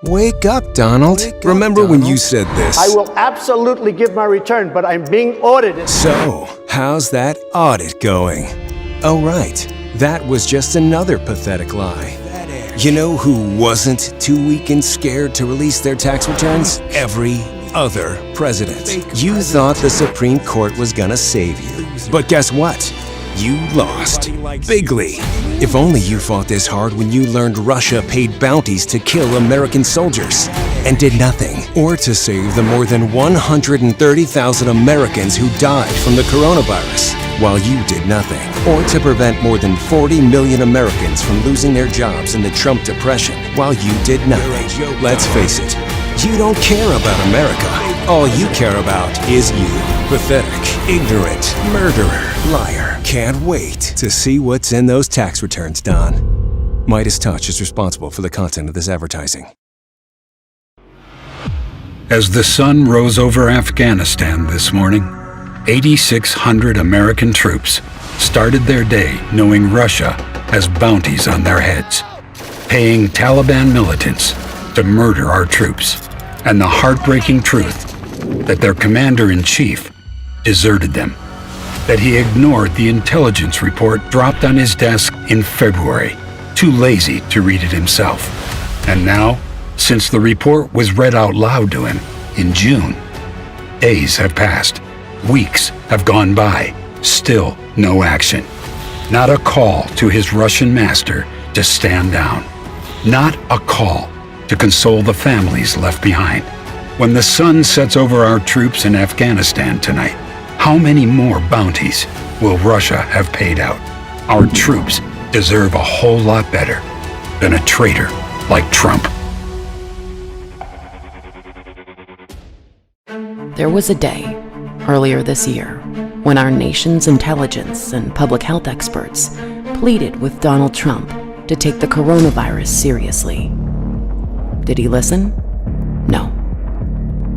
Wake up, Donald. Remember when you said this? I will absolutely give my return, but I'm being audited. So, how's that audit going? Oh, right. That was just another pathetic lie. You know who wasn't too weak and scared to release their tax returns? Every other president. You thought the Supreme Court was gonna save you. But guess what? You lost. Bigly. If only you fought this hard when you learned Russia paid bounties to kill American soldiers and did nothing, or to save the more than 130,000 Americans who died from the coronavirus while you did nothing, or to prevent more than 40 million Americans from losing their jobs in the Trump depression while you did nothing. Let's face it, you don't care about America. All you care about is you. Pathetic, ignorant, murderer, liar. Can't wait to see what's in those tax returns, Don. Meidas Touch is responsible for the content of this advertising. As the sun rose over Afghanistan this morning, 8,600 American troops started their day knowing Russia has bounties on their heads, paying Taliban militants to murder our troops, and the heartbreaking truth that their commander-in-chief deserted them, that he ignored the intelligence report dropped on his desk in February, too lazy to read it himself. And now, since the report was read out loud to him in June, days have passed, weeks have gone by, still no action. Not a call to his Russian master to stand down. Not a call to console the families left behind. When the sun sets over our troops in Afghanistan tonight, how many more bounties will Russia have paid out? Our troops deserve a whole lot better than a traitor like Trump. There was a day, earlier this year, when our nation's intelligence and public health experts pleaded with Donald Trump to take the coronavirus seriously. Did he listen? No.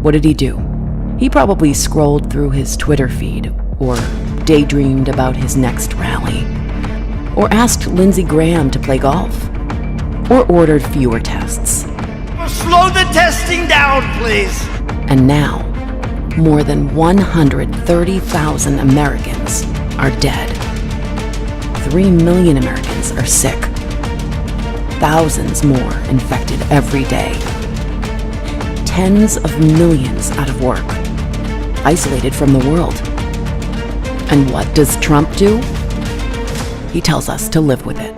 What did he do? He probably scrolled through his Twitter feed, or daydreamed about his next rally, or asked Lindsey Graham to play golf, or ordered fewer tests. Slow the testing down, please. And now, more than 130,000 Americans are dead. 3 million Americans are sick. Thousands more infected every day. Tens of millions out of work, isolated from the world. And what does Trump do? He tells us to live with it.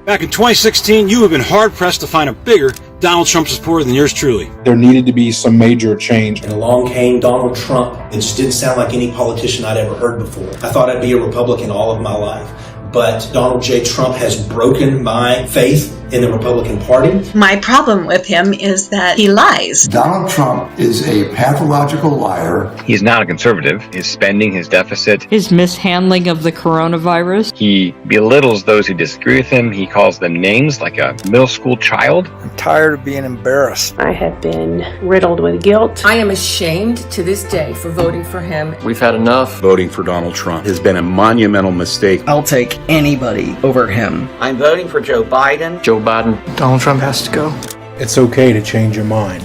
Back in 2016, you have been hard-pressed to find a bigger Donald Trump supporter than yours truly. There needed to be some major change. And along came Donald Trump. It just didn't sound like any politician I'd ever heard before. I thought I'd be a Republican all of my life. But Donald J. Trump has broken my faith in the Republican Party. My problem with him is that he lies. Donald Trump is a pathological liar. He's not a conservative. His spending, his deficit. His mishandling of the coronavirus. He belittles those who disagree with him. He calls them names like a middle school child. I'm tired of being embarrassed. I have been riddled with guilt. I am ashamed to this day for voting for him. We've had enough. Voting for Donald Trump has been a monumental mistake. I'll take anybody over him. I'm voting for Joe Biden. Joe Biden. Donald Trump has to go. It's okay to change your mind.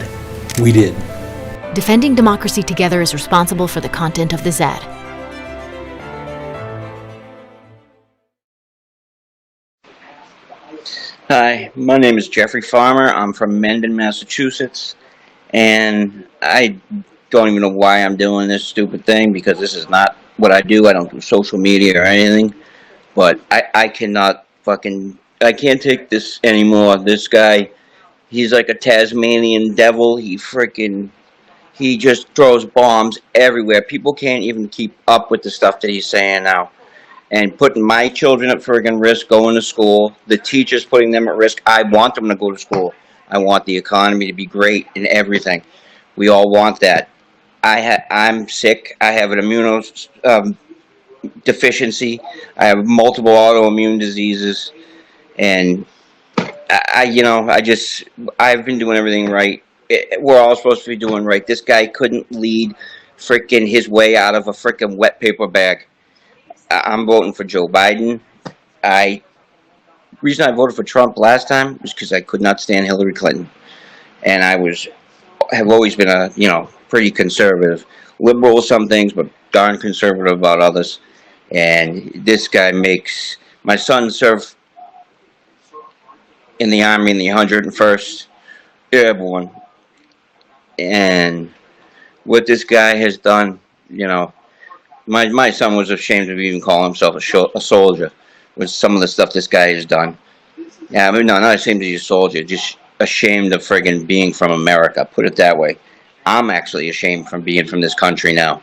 We did. Defending Democracy Together is responsible for the content of this ad. Hi, my name is Jeffrey Farmer. I'm from Mendon, Massachusetts, and I don't even know why I'm doing this stupid thing, because this is not what I do. I don't do social media or anything, but I cannot I can't take this anymore. This guy, he's like a Tasmanian devil. He just throws bombs everywhere. People can't even keep up with the stuff that he's saying now. And putting my children at friggin' risk going to school. The teachers putting them at risk. I want them to go to school. I want the economy to be great and everything. We all want that. I'm sick. I have an deficiency. I have multiple autoimmune diseases, and I've been doing everything right. We're all supposed to be doing right. This guy couldn't lead freaking his way out of a freaking wet paper bag. I'm voting for Joe Biden. Reason I voted for Trump last time was because I could not stand Hillary Clinton, and have always been a pretty conservative, liberal with some things, but darn conservative about others. And this guy makes my son serve in the Army in the 101st Airborne, and what this guy has done, my son was ashamed of even calling himself a soldier with some of the stuff this guy has done. Yeah, I mean, no, not ashamed to be a soldier, just ashamed of friggin' being from America, put it that way. I'm actually ashamed from being from this country now.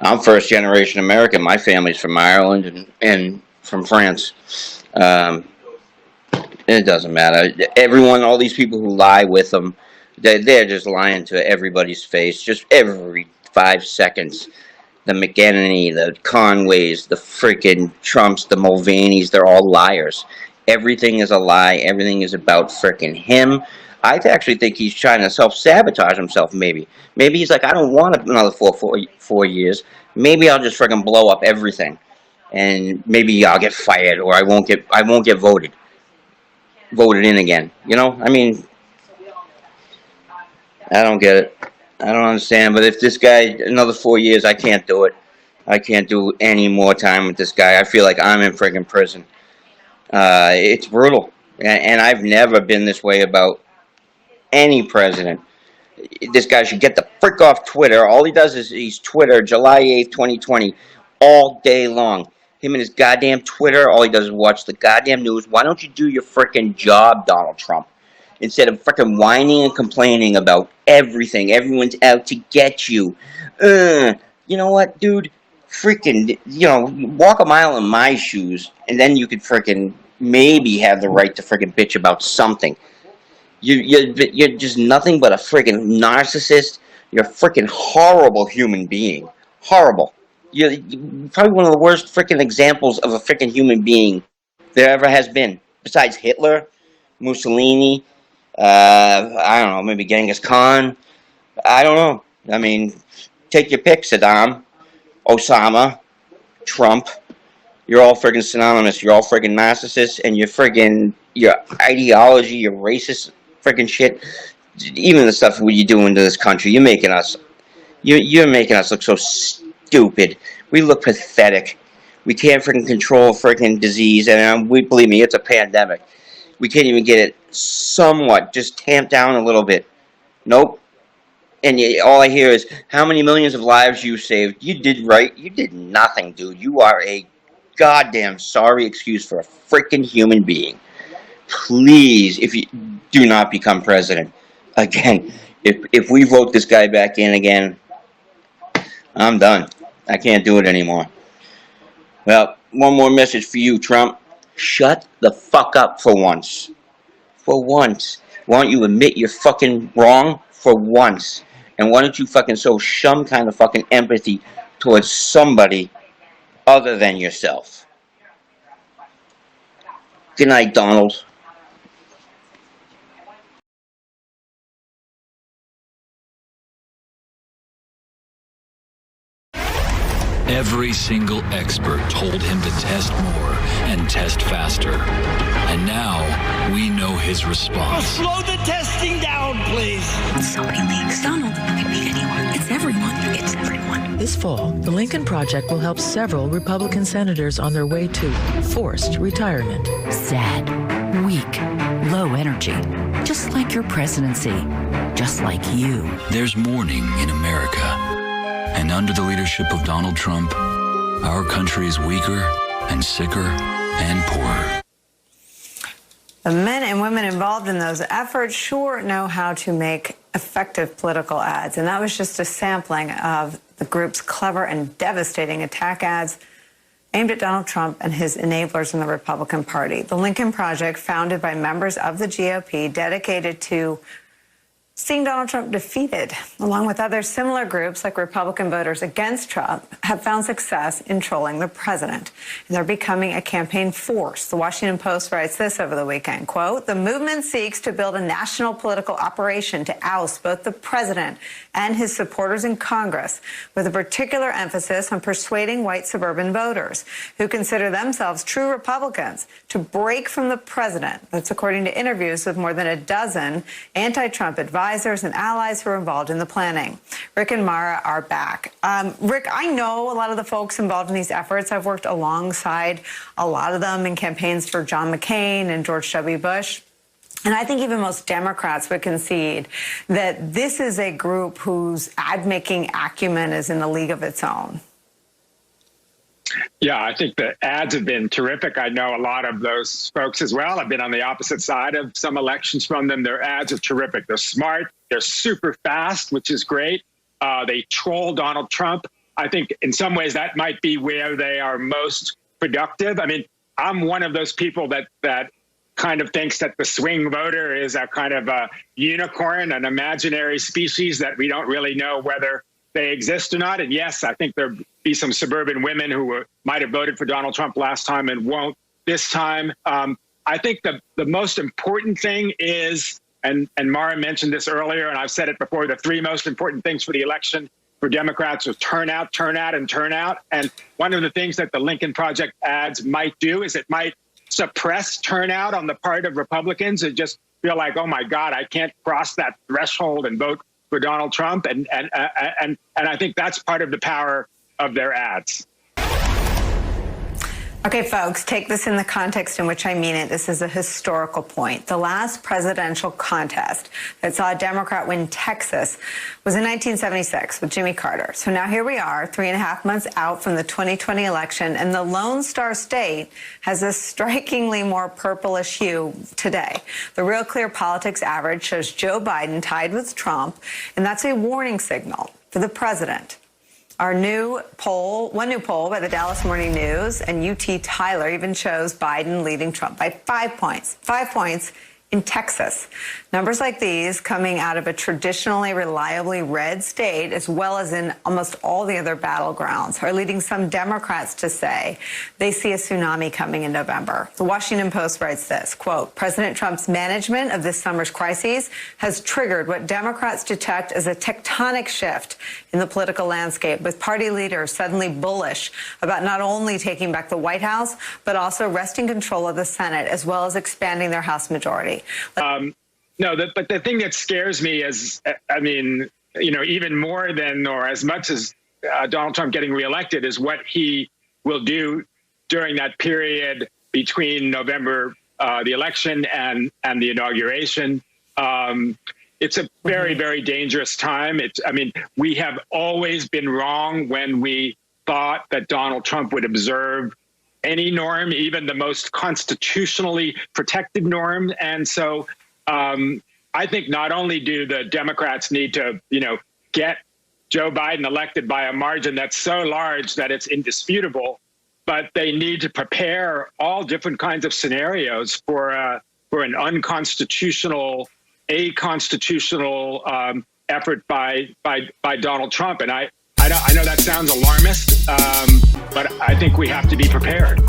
I'm first generation American. My family's from Ireland and from France. It doesn't matter. Everyone, all these people who lie with them, they're just lying to everybody's face, just every 5 seconds. The McEnany, the Conways, the freaking Trumps, the Mulvaney's, they're all liars. Everything is a lie. Everything is about freaking him. I actually think he's trying to self-sabotage himself, maybe. Maybe he's like, I don't want another four years. Maybe I'll just freaking blow up everything. And maybe I'll get fired, or I won't get voted in again. I mean, I don't get it. I don't understand. But if this guy, another 4 years, I can't do it. I can't do any more time with this guy. I feel like I'm in friggin' prison. It's brutal. And I've never been this way about any president. This guy should get the frick off Twitter. All he does is he's Twitter, July 8th, 2020, all day long. Him and his goddamn Twitter, all he does is watch the goddamn news. Why don't you do your frickin' job, Donald Trump? Instead of frickin' whining and complaining about everything. Everyone's out to get you. You know what, dude? Frickin', walk a mile in my shoes, and then you could frickin' maybe have the right to frickin' bitch about something. You're just nothing but a frickin' narcissist. You're a frickin' horrible human being. Horrible. You're probably one of the worst frickin' examples of a frickin' human being there ever has been. Besides Hitler, Mussolini, I don't know, maybe Genghis Khan. I don't know. I mean, take your pick, Saddam, Osama, Trump. You're all friggin' synonymous. You're all friggin' narcissists, and your ideology, your racist friggin' shit, even the stuff what you're doing to this country, you're making us look so stupid. We look pathetic. We can't friggin' control friggin' disease, and believe me, it's a pandemic. We can't even get it somewhat just tamped down a little bit. Nope. And all I hear is how many millions of lives you saved. You did right. You did nothing, dude. You are a goddamn sorry excuse for a freaking human being. Please, if you do not become president again, if we vote this guy back in again, I'm done. I can't do it anymore. Well, one more message for you, Trump. Shut the fuck up for once. For once. Why don't you admit you're fucking wrong for once? And why don't you fucking show some kind of fucking empathy towards somebody other than yourself? Good night, Donald. Every single expert told him to test more and test faster. And now we know his response. Slow the testing down, please. So many leaks. Donald, it could be anyone. It's everyone. It's everyone. This fall, the Lincoln Project will help several Republican senators on their way to forced retirement. Sad, weak, low energy. Just like your presidency. Just like you. There's mourning in America. And under the leadership of Donald Trump, our country is weaker and sicker and poorer. The men and women involved in those efforts sure know how to make effective political ads. And that was just a sampling of the group's clever and devastating attack ads aimed at Donald Trump and his enablers in the Republican Party. The Lincoln Project, founded by members of the GOP, dedicated to Seeing Donald Trump defeated, along with other similar groups like Republican voters against Trump, have found success in trolling the president. And they're becoming a campaign force. The Washington Post writes this over the weekend, quote, "The movement seeks to build a national political operation to oust both the president and his supporters in Congress, with a particular emphasis on persuading white suburban voters who consider themselves true Republicans to break from the president." That's according to interviews with more than a dozen anti-Trump advisors and allies who are involved in the planning. Rick and Mara are back. Rick, I know a lot of the folks involved in these efforts. I've worked alongside a lot of them in campaigns for John McCain and George W. Bush. And I think even most Democrats would concede that this is a group whose ad-making acumen is in a league of its own. Yeah, I think the ads have been terrific. I know a lot of those folks as well. I've been on the opposite side of some elections from them. Their ads are terrific. They're smart. They're super fast, which is great. They troll Donald Trump. I think in some ways that might be where they are most productive. I mean, I'm one of those people that kind of thinks that the swing voter is a kind of a unicorn, an imaginary species that we don't really know whether they exist or not. And yes, I think there'll be some suburban women who might have voted for Donald Trump last time and won't this time. I think the most important thing is, and Mara mentioned this earlier, and I've said it before, the three most important things for the election for Democrats was turnout, turnout, and turnout. And one of the things that the Lincoln Project ads might do is it might suppress turnout on the part of Republicans and just feel like, oh my God, I can't cross that threshold and vote for Donald Trump, and I think that's part of the power of their ads. Okay, folks, take this in the context in which I mean it. This is a historical point. The last presidential contest that saw a Democrat win Texas was in 1976 with Jimmy Carter. So now here we are, 3.5 months out from the 2020 election, and the Lone Star State has a strikingly more purplish hue today. The Real Clear Politics average shows Joe Biden tied with Trump, and that's a warning signal for the president. Our new poll, one new poll by the Dallas Morning News and UT Tyler even shows Biden leading Trump by 5 points. 5 points in Texas. Numbers like these coming out of a traditionally reliably red state, as well as in almost all the other battlegrounds, are leading some Democrats to say they see a tsunami coming in November. The Washington Post writes this, quote, "President Trump's management of this summer's crises has triggered what Democrats detect as a tectonic shift in the political landscape, with party leaders suddenly bullish about not only taking back the White House, but also wresting control of the Senate, as well as expanding their House majority." But the thing that scares me is, I mean, you know, even more than or as much as Donald Trump getting reelected is what he will do during that period between November, the election and the inauguration. It's a very, very dangerous time. I mean, we have always been wrong when we thought that Donald Trump would observe any norm, even the most constitutionally protected norm. And so I think not only do the Democrats need to, you know, get Joe Biden elected by a margin that's so large that it's indisputable, but they need to prepare all different kinds of scenarios for an unconstitutional, constitutional effort by Donald Trump. And I know that sounds alarmist, but I think we have to be prepared.